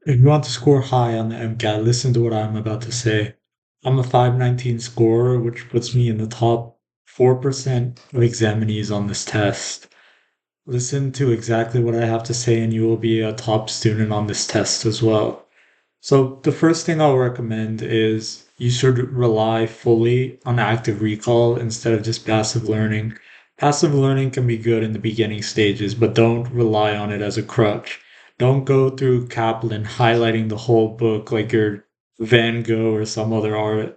If you want to score high on the MCAT, listen to what I'm about to say. I'm a 519 scorer, which puts me in the top 4% of examinees on this test. Listen to exactly what I have to say, and you will be a top student on this test as well. So, the first thing I'll recommend is you should rely fully on active recall instead of just passive learning. Passive learning can be good in the beginning stages, but don't rely on it as a crutch. Don't go through Kaplan highlighting the whole book like you're Van Gogh or some other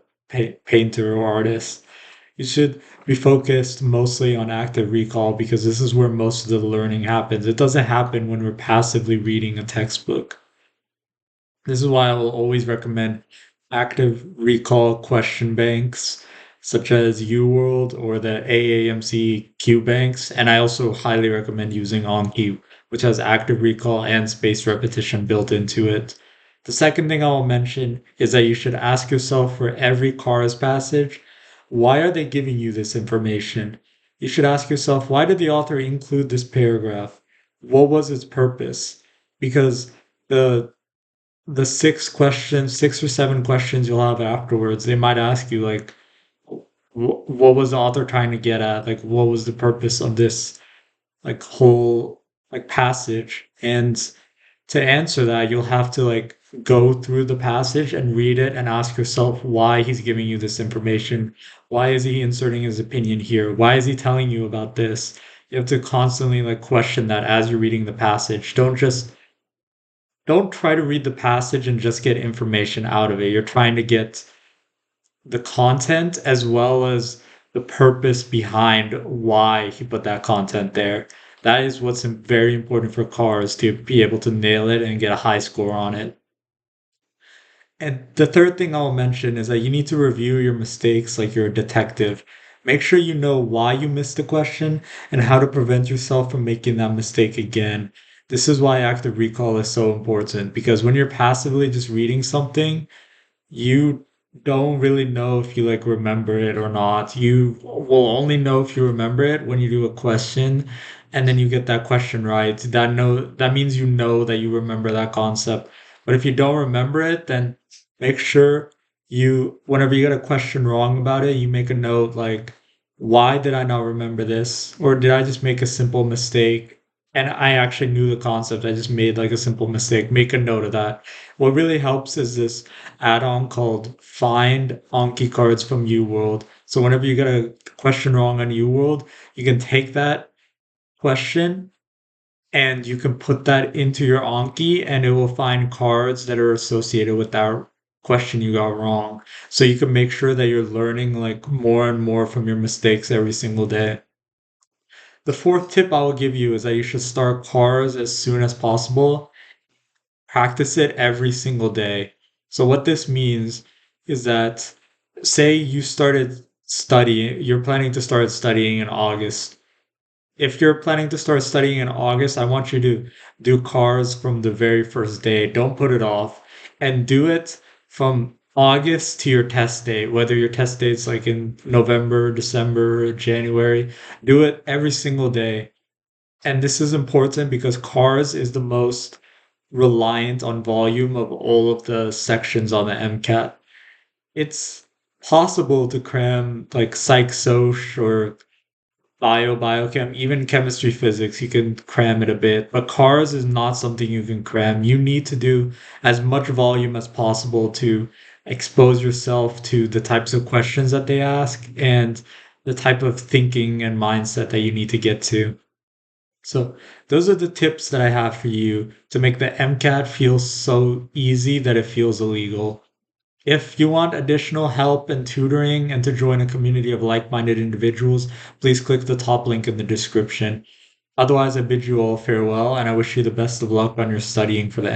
painter or artist. You should be focused mostly on active recall because this is where most of the learning happens. It doesn't happen when we're passively reading a textbook. This is why I will always recommend active recall question banks such as UWorld or the AAMC Q banks. And I also highly recommend using Anki, which has active recall and spaced repetition built into it. The second thing I will mention is that you should ask yourself for every CARS passage, why are they giving you this information? You should ask yourself, why did the author include this paragraph? What was its purpose? Because the the six or seven questions you'll have afterwards, they might ask you like, what was the author trying to get at? Like, what was the purpose of this like whole like passage? And to answer that, you'll have to like go through the passage and read it and ask yourself why he's giving you this information. Why is he inserting his opinion here? Why is he telling you about this? You have to constantly like question that as you're reading the passage. Don't try to read the passage and just get information out of it. You're trying to get the content as well as the purpose behind why he put that content there. That is what's very important for cars to be able to nail it and get a high score on it. And the third thing I'll mention is that you need to review your mistakes like you're a detective. Make sure you know why you missed the question and how to prevent yourself from making that mistake again. This is why active recall is so important because when you're passively just reading something, you don't really know if you like remember it or not. You will only know if you remember it when you do a question and then you get that question right. That means you know that you remember that concept. But if you don't remember it, then make sure you whenever you get a question wrong about it, you make a note like why did I not remember this? Or did I just make a simple mistake? And I actually knew the concept. I just made like a simple mistake. Make a note of that. What really helps is this add-on called Find Anki Cards from UWorld. So whenever you get a question wrong on UWorld, you can take that question and you can put that into your Anki and it will find cards that are associated with that question you got wrong. So you can make sure that you're learning like more and more from your mistakes every single day. The fourth tip I will give you is that you should start cars as soon as possible. Practice it every single day. So what this means is that say you started studying, you're planning to start studying in August. If you're planning to start studying in August, I want you to do cars from the very first day. Don't put it off and do it from August to your test date, whether your test date's like in November, December, January. Do it every single day. And this is important because cars is the most reliant on volume of all of the sections on the MCAT. It's possible to cram like psych soc or biochem, even chemistry physics, you can cram it a bit. But cars is not something you can cram. You need to do as much volume as possible to expose yourself to the types of questions that they ask and the type of thinking and mindset that you need to get to. So those are the tips that I have for you to make the MCAT feel so easy that it feels illegal. If you want additional help and tutoring and to join a community of like-minded individuals, please click the top link in the description. Otherwise, I bid you all farewell and I wish you the best of luck on your studying for the